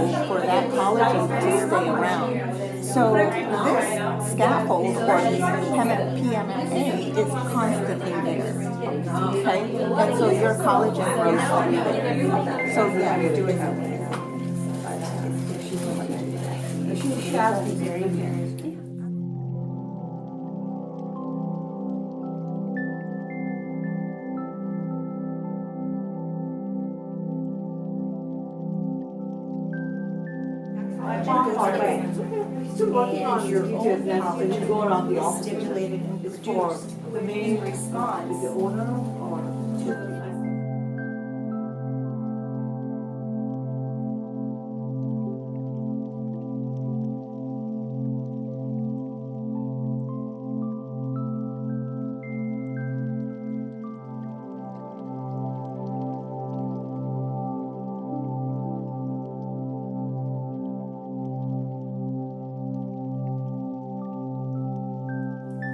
scaffold for that collagen to stay around. So this scaffold or PMMA is constantly there. Okay? And so your collagen grows through there. So yeah, you're doing that. She has to be very good. Still working on your own now, and you're going on the opposite. Stimulated and It's for the main response. Is the owner or?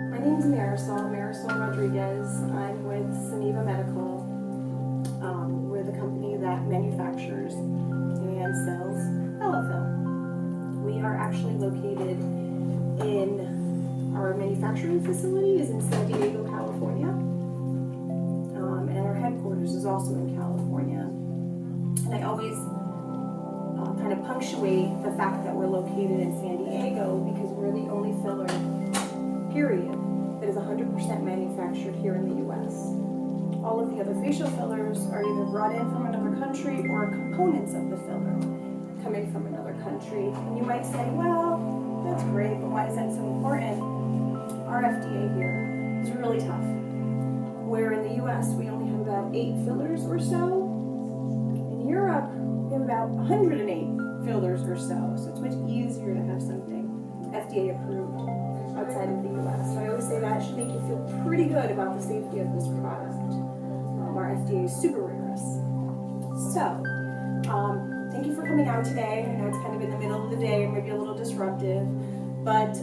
My name's Marisol Rodriguez. I'm with Saniva Medical. We're the company that manufactures and sells Bellafill. We are actually located in, our manufacturing facility is in San Diego, California. And our headquarters is also in California. And I always kind of punctuate the fact that we're located in San Diego because we're the only filler, period, that is 100% manufactured here in the U.S. All of the other facial fillers are either brought in from another country or components of the filler coming from another country. And you might say, well, that's great, but why is that so important? Our FDA here is really tough. Where in the U.S. we only have about 8 fillers or so. In Europe, we have about 108 fillers or so. So it's much easier to have something FDA approved outside of the U.S. So I always say that should make you feel pretty good about the safety of this product. Our FDA is super rigorous. So, thank you for coming out today. I know it's kind of in the middle of the day, maybe a little disruptive, but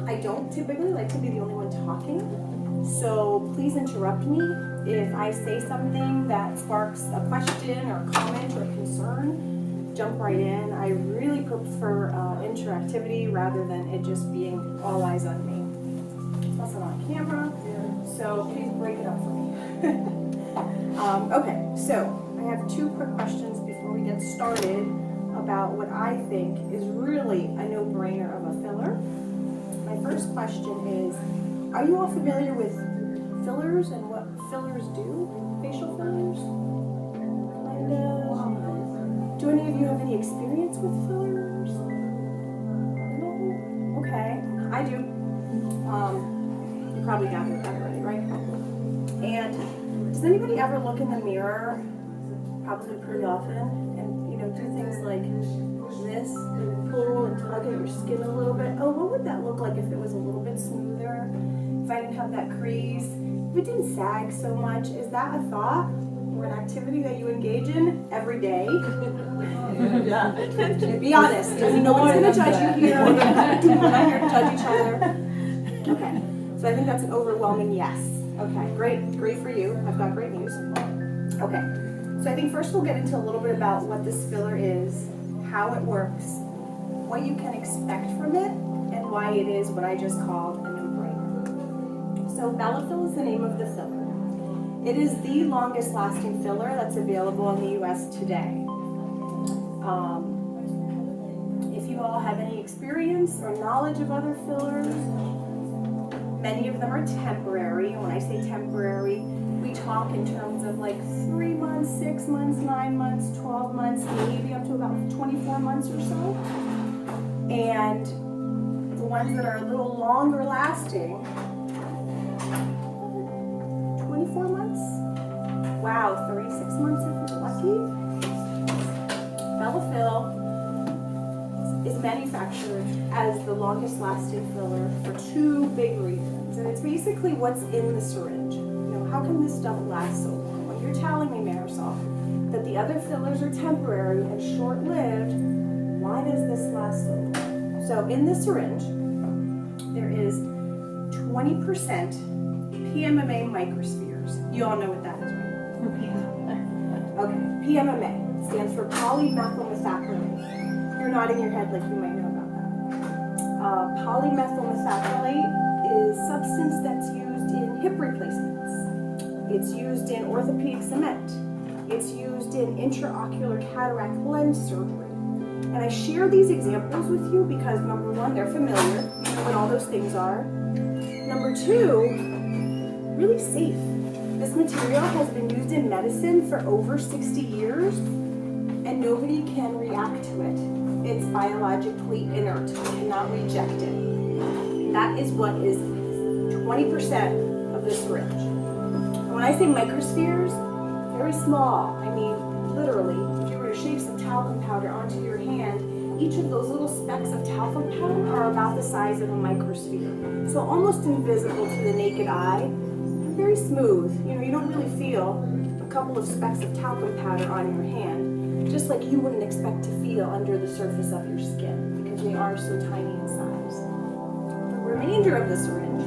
I don't typically like to be the only one talking. So please interrupt me if I say something that sparks a question or comment or concern. Jump right in. I really prefer interactivity rather than it just being all eyes on me. Plus I'm on camera, so please break it up for me. Okay, so I have 2 quick questions before we get started about what I think is really a no-brainer of a filler. My first question is, are you all familiar with fillers and what fillers do? Facial fillers? Kind of. Do any of you have any experience with fillers? No? Okay, I do. You probably gathered that already, right? And does anybody ever look in the mirror, probably pretty often, and do things like this, pull and tug at your skin a little bit? Oh, what would that look like if it was a little bit smoother? If I didn't have that crease? If it didn't sag so much? Is that a thought or an activity that you engage in every day? Be honest. No one's going to judge you here. We're not here to judge each other. Okay, so I think that's an overwhelming yes. Okay, great for you. I've got great news. Okay, so I think first we'll get into a little bit about what this filler is, how it works, what you can expect from it, and why it is what I just called a no-brainer. So Bellafill is the name of the filler. It is the longest lasting filler that's available in the US today. If you all have any experience or knowledge of other fillers, many of them are temporary. And when I say temporary, we talk in terms of like 3 months, 6 months, 9 months, 12 months, maybe up to about 24 months or so. And the ones that are a little longer lasting, 24 months? Wow, 36 months if you're lucky. Bellafill is manufactured as the longest lasting filler for 2 big reasons. And it's basically what's in the syringe. How can this stuff last so long? Well, you're telling me, Marisol, that the other fillers are temporary and short-lived. Why does this last so long? So in the syringe, there is 20% PMMA microspheres. You all know what that is, right? Okay, PMMA stands for polymethylmethacrylate. nodding your head like you might know about that. Polymethyl methacrylate is substance that's used in hip replacements. It's used in orthopedic cement. It's used in intraocular cataract lens surgery. And I share these examples with you because number one, they're familiar, you know what all those things are. Number two, really safe. This material has been used in medicine for over 60 years and nobody can react to it. It's biologically inert. You cannot reject it. That is what is 20% of the syringe. And when I say microspheres, very small. I mean, literally, if you were to shake some talcum powder onto your hand, each of those little specks of talcum powder are about the size of a microsphere. So almost invisible to the naked eye, very smooth. You know, you don't really feel a couple of specks of talcum powder on your hand, just like you wouldn't expect to feel under the surface of your skin because they are so tiny in size. The remainder of the syringe,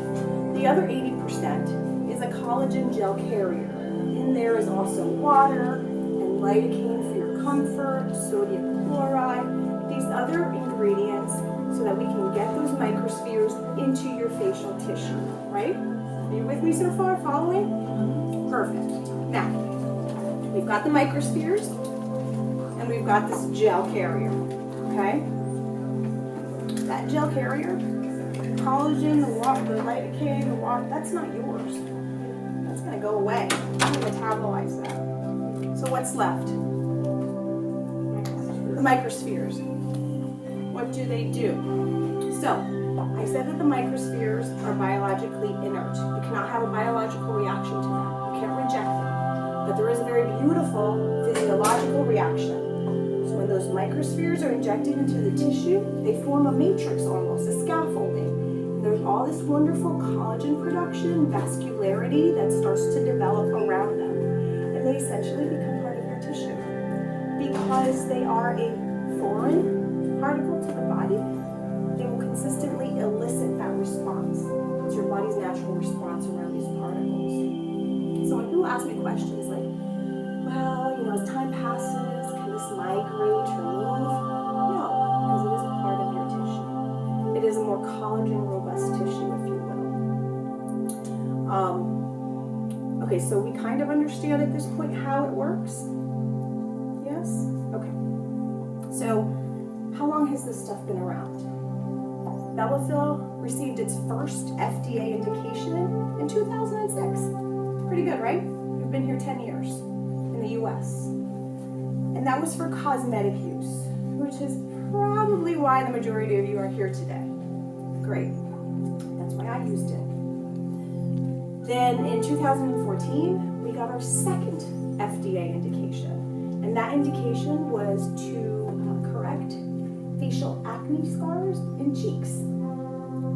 the other 80%, is a collagen gel carrier. In there is also water and lidocaine for your comfort, sodium chloride, these other ingredients so that we can get those microspheres into your facial tissue, right? Are you with me so far? Following? Perfect. Now, we've got the microspheres and we've got this gel carrier, okay? That gel carrier, collagen, the lidocaine, the water, that's not yours. That's gonna go away. I'm gonna metabolize that. So what's left? The microspheres. What do they do? So, I said that the microspheres are biologically inert. You cannot have a biological reaction to them. You can't reject them. But there is a very beautiful physiological reaction. So when those microspheres are injected into the tissue, they form a matrix almost, a scaffolding. And there's all this wonderful collagen production, vascularity that starts to develop around them. And they essentially become part of your tissue. Because they are a foreign particle to the body, they will consistently elicit that response. It's your body's natural response around these particles. So when people ask me questions like, well, you know, as time passes, can this migrate or move? No, because it is a part of your tissue. It is a more collagen robust tissue, if you will. Okay, so we kind of understand at this point how it works? Yes? Okay. So, how long has this stuff been around? Bellafill received its first FDA indication in 2006. Pretty good, right? We've been here 10 years in the US. And that was for cosmetic use, which is probably why the majority of you are here today. Great. That's why I used it. Then in 2014, we got our second FDA indication. And that indication was to correct facial acne scars in cheeks.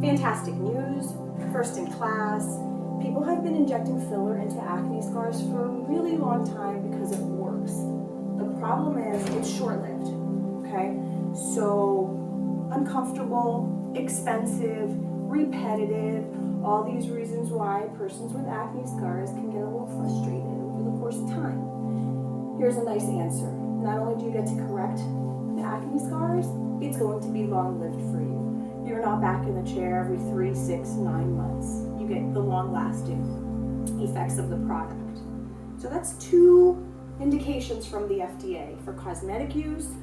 Fantastic news, first in class. People have been injecting filler into acne scars for a really long time because it works. The problem is it's short-lived, okay? So uncomfortable, expensive, repetitive, all these reasons why persons with acne scars can get a little frustrated over the course of time. Here's a nice answer. Not only do you get to correct the acne scars, it's going to be long-lived for you. You're not back in the chair every 3, 6, 9 months. You get the long-lasting effects of the product. So that's 2 indications from the FDA for cosmetic use,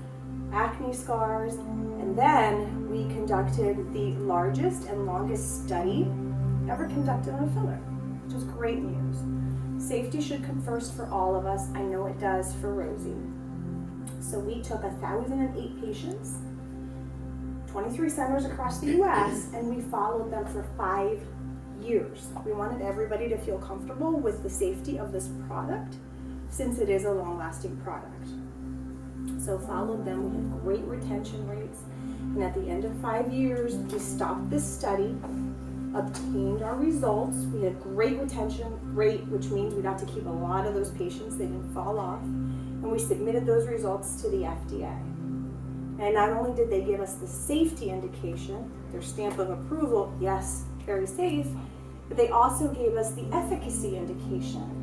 acne scars, and then we conducted the largest and longest study ever conducted on a filler, which is great news. Safety should come first for all of us. I know it does for Rosy. So we took 1,008 patients, 23 centers across the US, and we followed them for 5 years. We wanted everybody to feel comfortable with the safety of this product since it is a long-lasting product. So followed them, we had great retention rates, and at the end of 5 years, we stopped this study, obtained our results. We had great retention rate, which means we got to keep a lot of those patients, they didn't fall off, and we submitted those results to the FDA. And not only did they give us the safety indication, their stamp of approval, yes, very safe, but they also gave us the efficacy indication.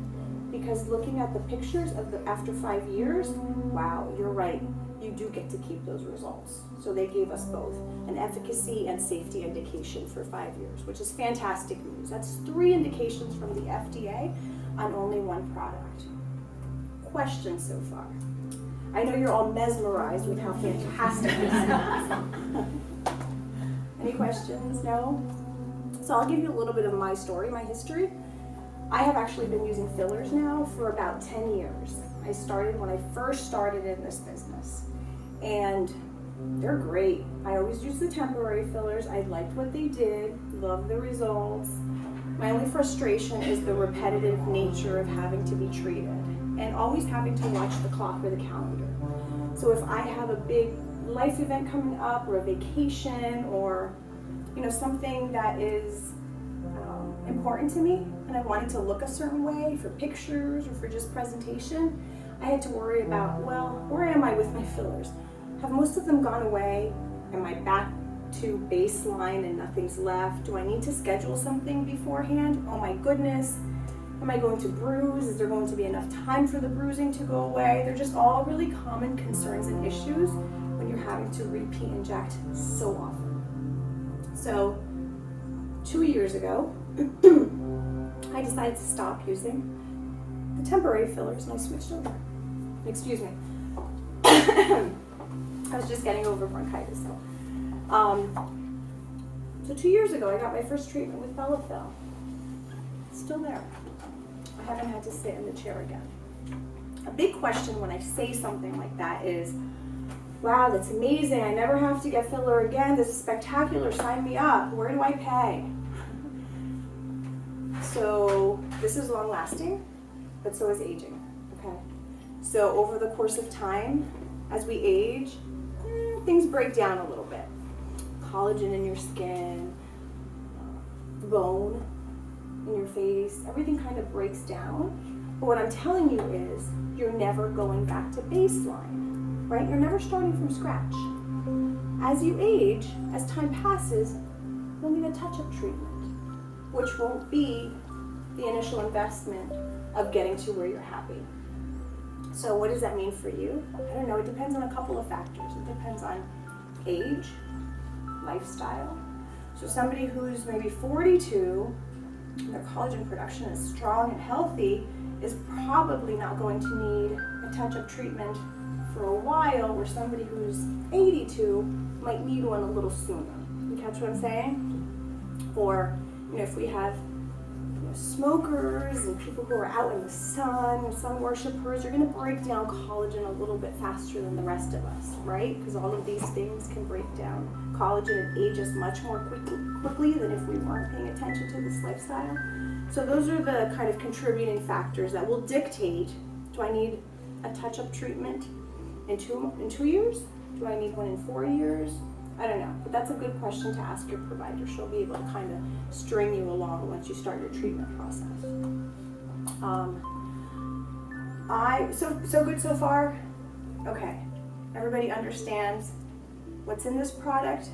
Because looking at the pictures of the after 5 years, wow, you're right. you do get to keep those results. So they gave us both an efficacy and safety indication for 5 years, which is fantastic news. That's 3 indications from the FDA on only one product. Questions so far? I know you're all mesmerized with how fantastic this is. Any questions? No? So I'll give you a little bit of my story, my history. I have actually been using fillers now for about 10 years. I started when I first started in this business, and they're great. I always use the temporary fillers. I liked what they did, love the results. My only frustration is the repetitive nature of having to be treated and always having to watch the clock or the calendar. So if I have a big life event coming up or a vacation or something that is important to me and I wanted to look a certain way for pictures or for just presentation, I had to worry about, well, where am I with my fillers? Have most of them gone away? Am I back to baseline and nothing's left? Do I need to schedule something beforehand? Oh my goodness. Am I going to bruise? Is there going to be enough time for the bruising to go away? They're just all really common concerns and issues when you're having to repeat inject so often. So 2 years ago, I decided to stop using the temporary fillers and I switched over. Excuse me. I was just getting over bronchitis. So 2 years ago, I got my first treatment with Bellafill. It's still there. I haven't had to sit in the chair again. A big question when I say something like that is, wow, that's amazing. I never have to get filler again. This is spectacular. Sign me up. Where do I pay? So this is long lasting, but so is aging. Okay. So over the course of time, as we age, things break down a little bit. Collagen in your skin, bone in your face, everything kind of breaks down. But what I'm telling you is you're never going back to baseline, right? You're never starting from scratch. As you age, as time passes, you'll need a touch-up treatment, which won't be the initial investment of getting to where you're happy. So what does that mean for you? I don't know, it depends on a couple of factors. It depends on age, lifestyle. So somebody who's maybe 42, and their collagen production is strong and healthy, is probably not going to need a touch-up treatment for a while, where somebody who's 82 might need one a little sooner. You catch what I'm saying? Or, if we have smokers and people who are out in the sun worshipers, you're going to break down collagen a little bit faster than the rest of us, right? Because all of these things can break down collagen and ages much more quickly than if we weren't paying attention to this lifestyle. So those are the kind of contributing factors that will dictate, do I need a touch-up treatment in 2 years? Do I need one in 4 years? I don't know, but that's a good question to ask your provider. She'll be able to kind of string you along once you start your treatment process. So good so far? Okay, everybody understands what's in this product,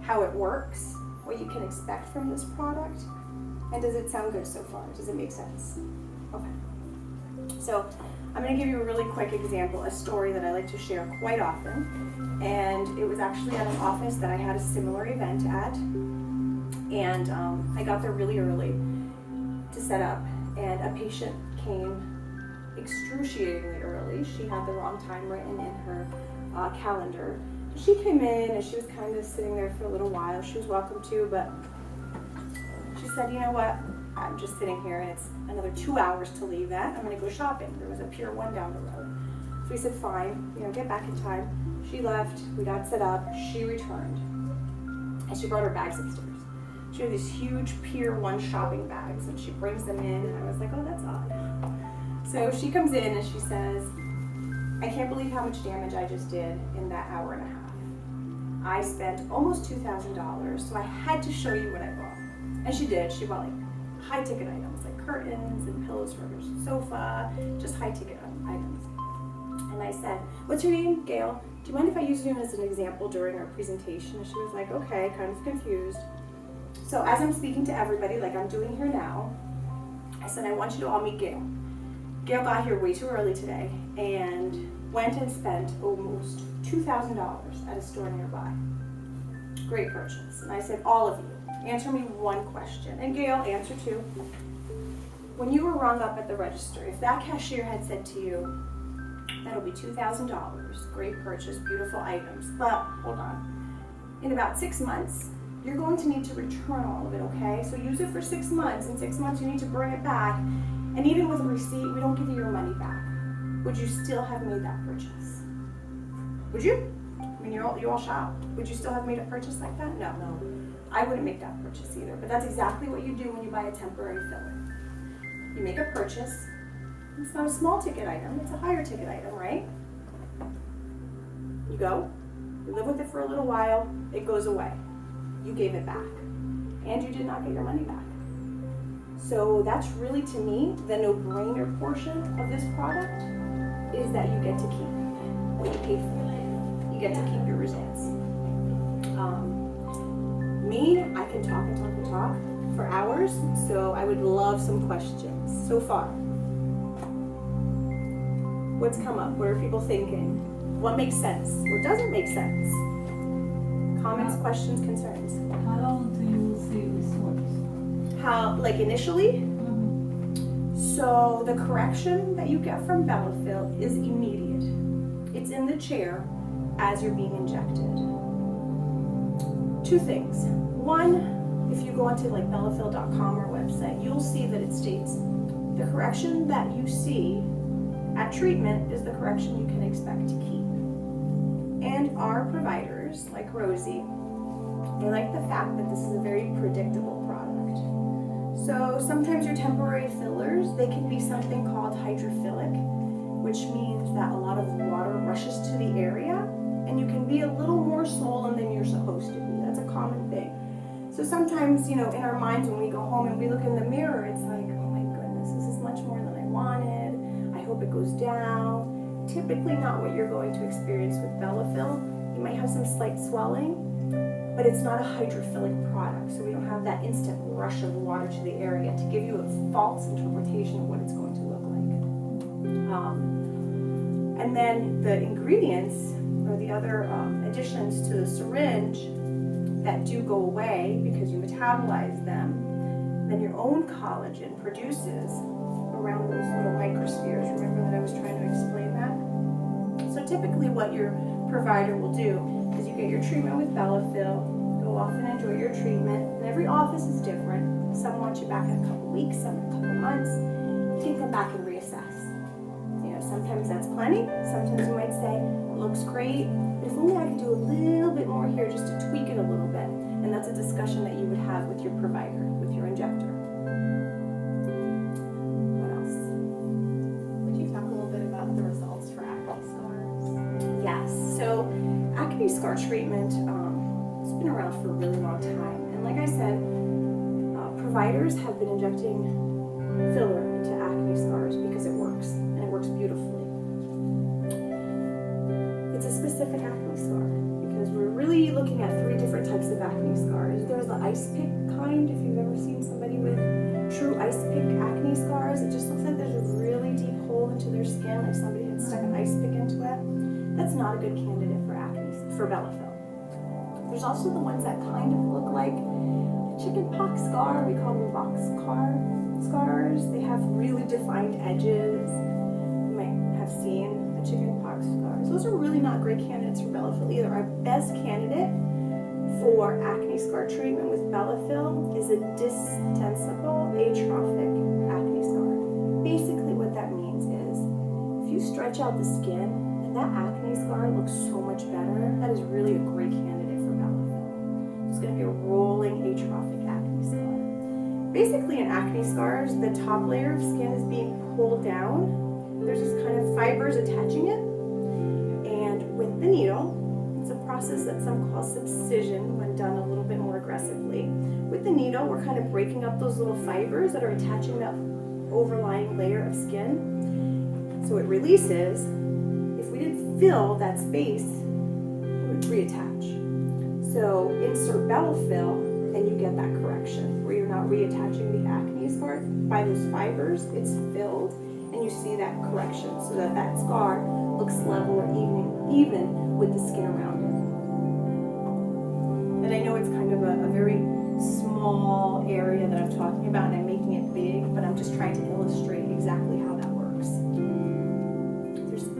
how it works, what you can expect from this product, and does it sound good so far? Does it make sense? Okay. So I'm going to give you a really quick example, a story that I like to share quite often. And it was actually at an office that I had a similar event at. And I got there really early to set up. And a patient came excruciatingly early. She had the wrong time written in her calendar. She came in and she was kind of sitting there for a little while. She was welcome to, but she said, you know what? I'm just sitting here and it's another 2 hours to leave that. I'm going to go shopping. There was a Pier 1 down the road. So we said, fine, get back in time. She left, we got set up, she returned. And she brought her bags upstairs. She had these huge Pier 1 shopping bags and she brings them in and I was like, oh, that's odd. So she comes in and she says, I can't believe how much damage I just did in that hour and a half. I spent almost $2,000, so I had to show you what I bought. And she did. She bought high ticket items like curtains and pillows for her sofa, just high ticket items. And I said, what's your name? Gail. Do you mind if I use you as an example during our presentation? And she was like, okay, kind of confused. So as I'm speaking to everybody like I'm doing here now, I said, I want you to all meet Gail. Gail got here way too early today and went and spent almost $2,000 at a store nearby. Great purchase. And I said, all of you, answer me one question. And Gail, answer too. When you were rung up at the register, if that cashier had said to you, that'll be $2,000, great purchase, beautiful items, but hold on. In about 6 months, you're going to need to return all of it, okay? So use it for 6 months. In 6 months, you need to bring it back. And even with a receipt, we don't give you your money back. Would you still have made that purchase? Would you? I mean, you all shopped. Would you still have made a purchase like that? No. I wouldn't make that purchase either. But that's exactly what you do when you buy a temporary filler. You make a purchase. It's not a small ticket item. It's a higher ticket item, right? You go. You live with it for a little while. It goes away. You gave it back. And you did not get your money back. So that's really, to me, the no-brainer portion of this product is that you get to keep what you paid for. You get to keep your results. Me, I can talk and talk and talk for hours, so I would love some questions. So far, what's come up? What are people thinking? What makes sense? What doesn't make sense? Comments, questions, concerns? How long do you see results? How, like initially? So the correction that you get from Bellafill is immediate. It's in the chair as you're being injected. 2 things. One, if you go onto like bellafill.com, our website, you'll see that it states the correction that you see at treatment is the correction you can expect to keep. And our providers, like Rosy, they like the fact that this is a very predictable product. So sometimes your temporary fillers, they can be something called hydrophilic, which means that a lot of water rushes to the area and you can be a little more swollen than you're supposed to be. That's a common thing. So sometimes, in our minds when we go home and we look in the mirror, it's like, oh my goodness, this is much more than I wanted. I hope it goes down. Typically not what you're going to experience with Bellafill. You might have some slight swelling, but it's not a hydrophilic product, so we don't have that instant rush of water to the area to give you a false interpretation of what it's going to look like. And then the ingredients, or the other additions to the syringe that do go away because you metabolize them, then your own collagen produces around those little microspheres. Remember that I was trying to explain that? So typically what your provider will do is you get your treatment with Bellafill, go off and enjoy your treatment, and every office is different. Some want you back in a couple weeks, some in a couple months. You can come back and reassess. Sometimes that's plenty. Sometimes you might say, it looks great, but if only I could do a little bit more here just to tweak it a little bit. And that's a discussion that you would have with your provider, with your injector. What else? Would you talk a little bit about the results for acne scars? Yes. So acne scar treatment, it's been around for a really long time. And like I said, providers have been injecting filler into acne scars because it works, and it works beautifully. It's a specific acne scar because we're really looking at 3 different types of acne scars. There's the ice pick kind, if you've ever seen somebody with true ice pick acne scars. It just looks like there's a really deep hole into their skin, like somebody had stuck an ice pick into it. That's not a good candidate for Bellafill. There's also the ones that kind of look like a chicken pox scar. We call them boxcar scars. They have really defined edges. You might have seen the chicken pox scars. Those are really not great candidates for Bellafill either. Our best candidate for acne scar treatment with Bellafill is a distensible atrophic acne scar. Basically what that means is if you stretch out the skin and that acne scar looks so much better, that is really a great candidate for Bellafill. It's going to be a rolling atrophic acne scar. Basically in acne scars, the top layer of skin is being pulled down. There's this kind of fibers attaching it. And with the needle, it's a process that some call subcision when done a little bit more aggressively. With the needle, we're kind of breaking up those little fibers that are attaching that overlying layer of skin. So it releases. If we didn't fill that space, it would reattach. So insert Bellafill and you get that correction where you're not reattaching the acne scar by those fibers. It's filled and you see that correction so that that scar looks level or even even with the skin around it. And I know it's kind of a very small area that I'm talking about, and I'm making it big, but I'm just trying to illustrate exactly how that works.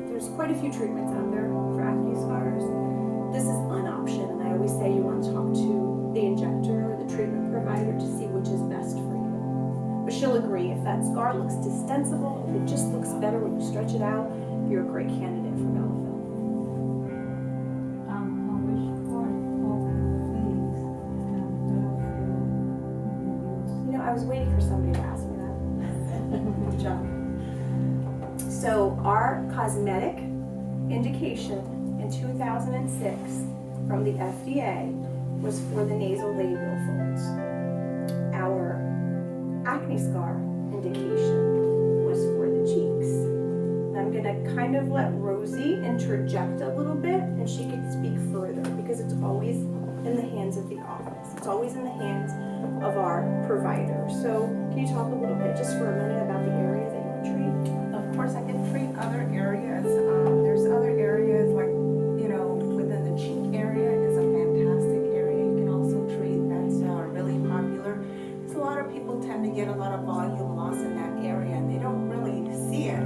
There's quite a few treatments out there for acne scars. This is an option, and I always say you want to talk to the injector or the treatment provider to see which is best for you. But she'll agree, if that scar looks distensible, if it just looks better when you stretch it out, you're a great candidate for Bellafill. I was waiting for somebody to ask me that. Good job. So our cosmetic indication in 2006 from the FDA was for the nasolabial folds. Our acne scar indication was for the cheeks. I'm gonna kind of let Rosy interject a little bit, and she can speak further, because it's always in the hands of the office. It's always in the hands of our provider. So can you talk a little bit just for a minute about the areas that you would treat? Of course, I can treat other areas. There's other areas like, within the cheek area is a fantastic area. You can also treat, that's really popular. Because a lot of people tend to get a lot of volume loss in that area, and they don't really see it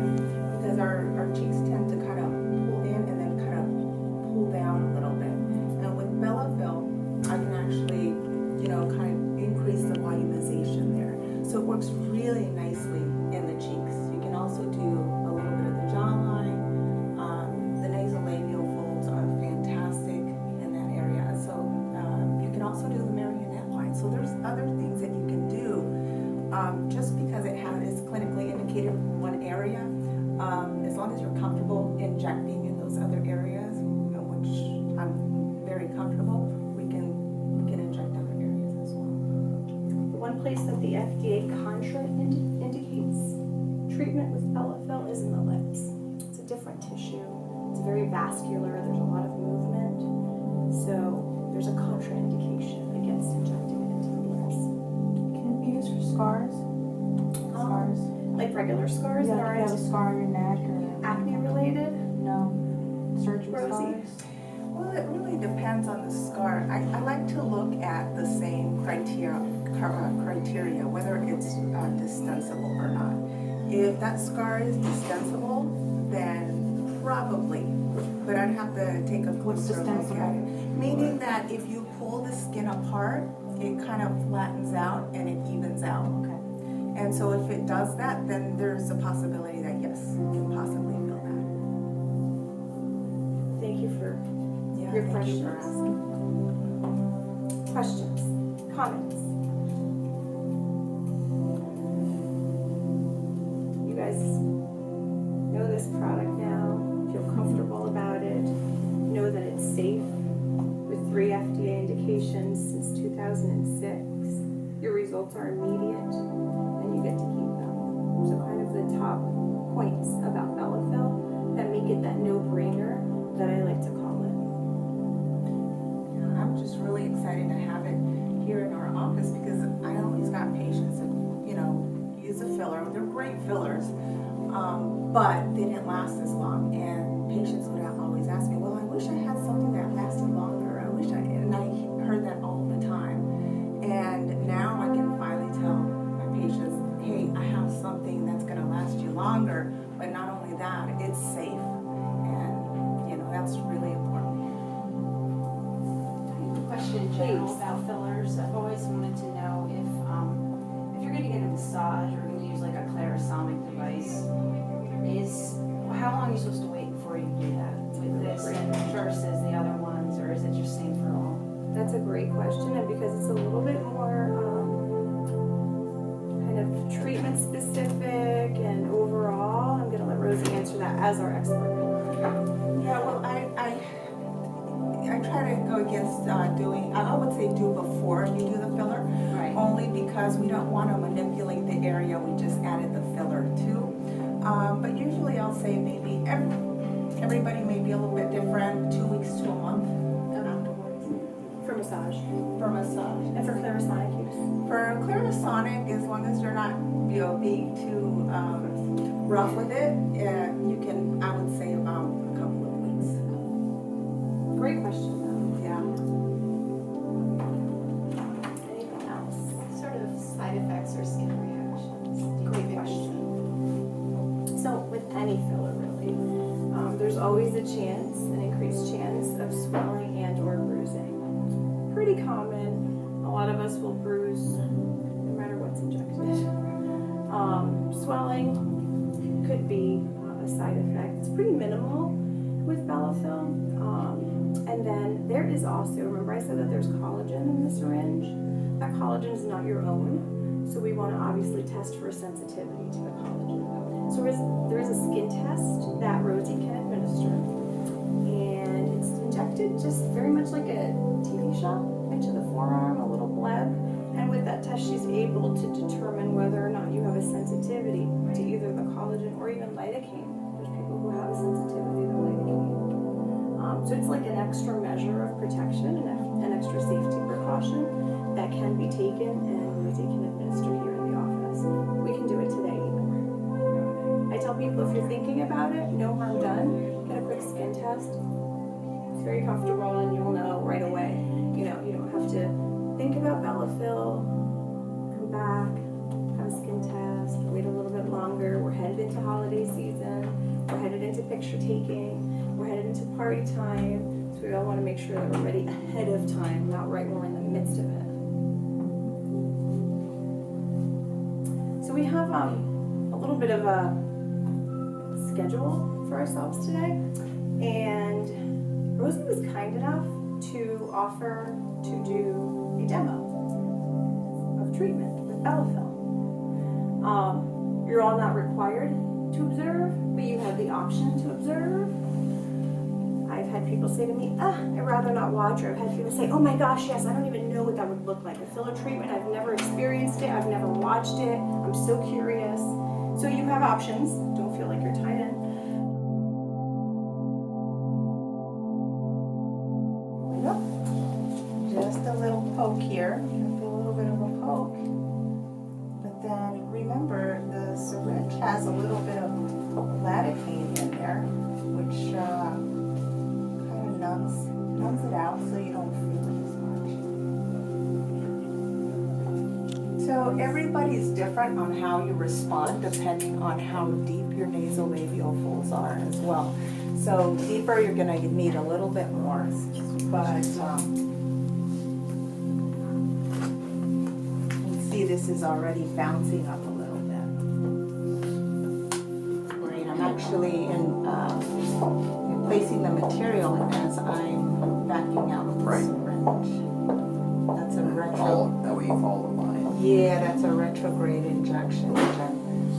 because our cheeks tend to kind of pull in and then kind of pull down a little bit. And with Bellafill, I can actually, kind of increase the volumization there. So it works really nicely in the cheeks. You can also do a little bit of the jawline. The nasolabial folds are fantastic in that area. So you can also do the marionette line. So there's other things that you can do. Just because it's clinically indicated in one area, as long as you're comfortable injecting in those other areas, which I'm very comfortable, we can inject other areas as well. One place that the FDA indicates treatment with Bellafill is in the lips. It's a different tissue. It's very vascular. There's a lot of movement. So there's a contraindication against injecting it into the lips. Can it be used for scars? Scars? Like regular scars Yeah, that like you have a aren't scar on your neck or acne related? no surgery Rosy? scars? Well, it really depends on the scar. I like to look at the same criteria, whether it's distensible or not. If that scar is distensible, then probably, but I'd have to take a closer look at it. Meaning that if you pull the skin apart, it kind of flattens out and it evens out. Okay. And so if it does that, then there's a possibility that yes, you can possibly feel that. Thank you for Yeah, your thank you for questions. asking. Questions? Comments? You guys know this product now, feel comfortable about it, know that it's safe with 3 FDA indications since 2006. Your results are immediate and you get to keep them. So kind of the top points about Bellafill that make it that no-brainer that I like to call it. Yeah, I'm just really excited to have it here in our office because I always got patients that, use a filler. They're great fillers, but they didn't last as long. And patients would always ask me, well, I wish I had something that lasted longer. And I heard that all the time. And now I can finally tell my patients, hey, I have something that's going to last you longer, but not only that, it's safe. And, that's really important. I have a question in general about fillers. I've always wanted to know if you're going to get a massage or going to use like a clarisonic device, how long are you supposed to wait before you do that with this versus the other ones, or is it just same for all? That's a great question, and because it's a little bit more kind of treatment specific and overall, I'm going to let Rosy answer that as our expert. Yeah, well, I try to go against doing, I would say do before you do the filler. Right. Only because we don't want to manipulate the area we just added the filler to. But usually I'll say maybe everybody may be a little bit different, 2 weeks to a month afterwards. For massage. For massage. And for clarisonic use. For clarisonic, as long as you're not being too rough with it, you can, I would say about a couple of weeks. Great question though. Yeah. Anything else? Sort of side effects or skin reactions. Do you Great think question. So with any filler really, there's always a chance, an increased chance of swelling and or bruising. It's pretty common. A lot of us will bruise no matter what's injected. Swelling could be a side effect. It's pretty minimal with Bellafill. And then there is also, remember I said that there's collagen in the syringe? That collagen is not your own, so we want to obviously test for sensitivity to the collagen. So there is a skin test that Rosy can administer, and it's injected just very much like a TV shot into the forearm, a little bleb. And with that test, she's able to determine whether or not you have a sensitivity to either the collagen or even lidocaine. There's people who have a sensitivity to lidocaine. So it's like an extra measure of protection and an extra safety precaution that can be taken, and Rosy can administer here in the office. We can do it today even. I tell people if you're thinking about it, no harm done. Get a quick skin test. It's very comfortable, and you'll know right away. You know, you don't have to think about Bellafill, come back, have a skin test, wait a little bit longer. We're headed into holiday season. We're headed into picture taking. We're headed into party time. So we all want to make sure that we're ready ahead of time, not right when we're in the midst of it. So we have a little bit of a schedule for ourselves today. And Rosy was kind enough to offer to do a demo of treatment with Bellafill. You're all not required to observe, but you have the option to observe. I've had people say to me, I'd rather not watch, or I've had people say, oh my gosh, yes, I don't even know what that would look like. A filler treatment, I've never experienced it, I've never watched it, I'm so curious. So you have options, don't feel like you're tied in. Just a little poke here, a little bit of a poke. But then remember, the syringe has a little bit of lidocaine in there, which kind of numbs it out so you don't feel it as much. So everybody's different on how you respond depending on how deep your nasolabial folds are as well. So deeper, you're going to need a little bit more, but see, this is already bouncing up a little bit. Great, I'm actually placing the material as I'm backing out the syringe. That's a That way you follow the line. Yeah, that's a retrograde injection, which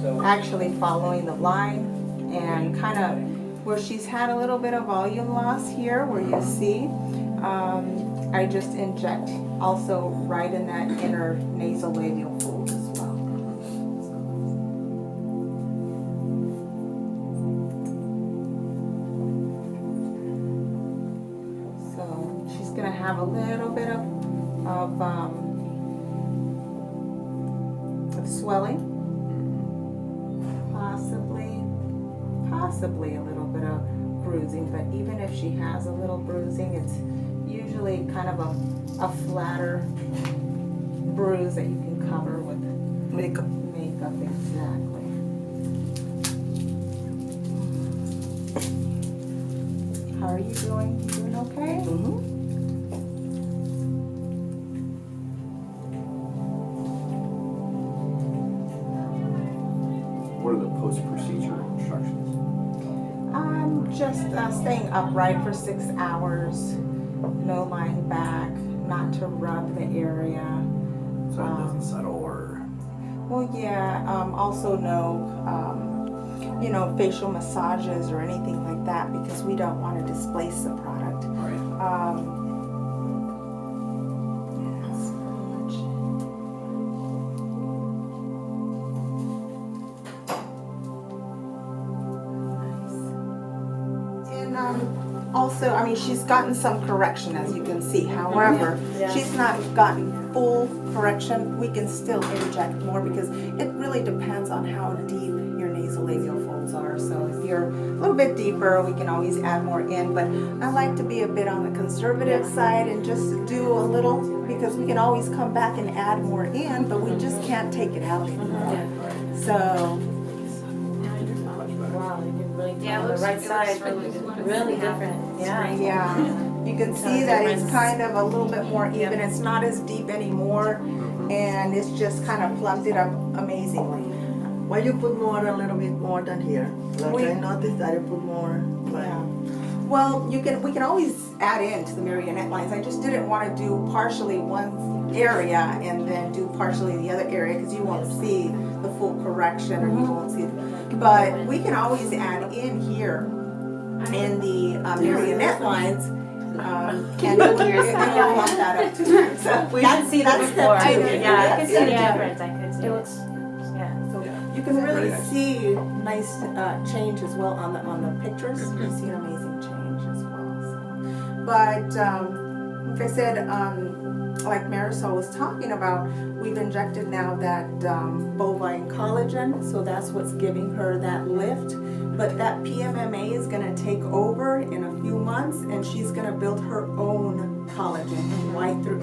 I'm actually following the line, and kind of where she's had a little bit of volume loss here, where you see, I just inject also right in that inner nasolabial fold as well. So she's gonna have a little bit of swelling, possibly a little bit of bruising, but even if she has a little bruising, it's usually kind of a flatter bruise that you can cover with makeup. Exactly. How are you doing? You doing okay? Mm-hmm. What are the post-procedure instructions? Just staying upright for 6 hours, no lying back, not to rub the area. So it doesn't settle or? Well, yeah, also no, facial massages or anything like that, because we don't want to displace the product. Right. Yes, pretty much. Also, she's gotten some correction, as you can see. However, she's not gotten full correction. We can still inject more because it really depends on how deep your nasal nasolabial folds are. So if you're a little bit deeper, we can always add more in. But I like to be a bit on the conservative side and just do a little, because we can always come back and add more in, but we just can't take it out anymore. So Wow, you can really Yeah, tell it the looks- right it looks side, really good. really different. Yeah. yeah, you can see that it's kind of a little bit more even. It's not as deep anymore, and it's just kind of plugged it up amazingly. Why you put more, a little bit more than here? Like We- I noticed that you put more. Like, Yeah. Well, we can always add in to the marionette lines. I just didn't want to do partially one area and then do partially the other area, because you won't see the full correction, or you won't see. But we can always add in here in the marionette lines. And you'll lump that up too. So We should see that that's before. step two. Yeah, I could see the Yeah. difference. I could see It it. looks, Yeah. So you can really Very nice. see nice change as well on the pictures. You see an amazing change as well. So. But like I said, like Marisol was talking about, we've injected now that bovine collagen, so that's what's giving her that lift. But that PMMA is going to take over in a few months, and she's going to build her own collagen right through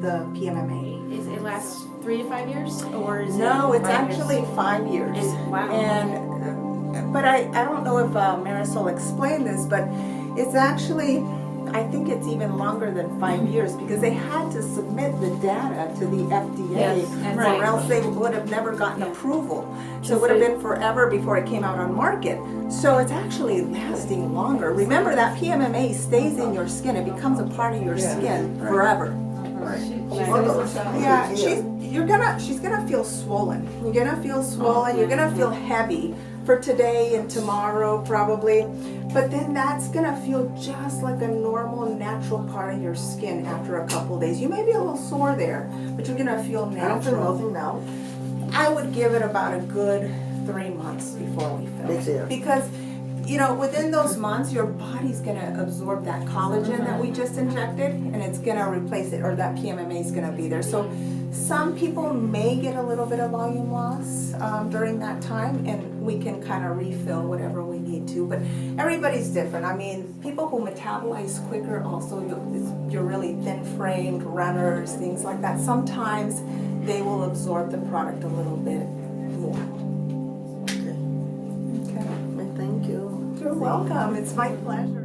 the PMMA. is it lasts 3 to 5 years, or is No, it it's 5 years? actually 5 years. Wow. And but I don't know if Marisol explained this, but it's actually, I think it's even longer than 5 years, because they had to submit the data to the FDA, Yes, or right. else they would have never gotten approval. So it would have been forever before it came out on market. So it's actually lasting longer. Remember that PMMA stays in your skin; it becomes a part of your skin forever. Yeah, she's gonna feel swollen. You're gonna feel swollen. You're gonna feel heavy for today and tomorrow probably, but then that's gonna feel just like a normal, natural part of your skin after a couple of days. You may be a little sore there, but you're gonna feel I don't feel natural. nothing now. I would give it about a good 3 months before we feel This year. because within those months, your body's gonna absorb that collagen that we just injected, and it's gonna replace it, or that PMMA is gonna be there. So some people may get a little bit of volume loss during that time, and we can kind of refill whatever we need to. But everybody's different. I mean, people who metabolize quicker, also you're really thin-framed runners, things like that. Sometimes they will absorb the product a little bit more. Okay. Okay. Thank you. You're welcome. It's my pleasure.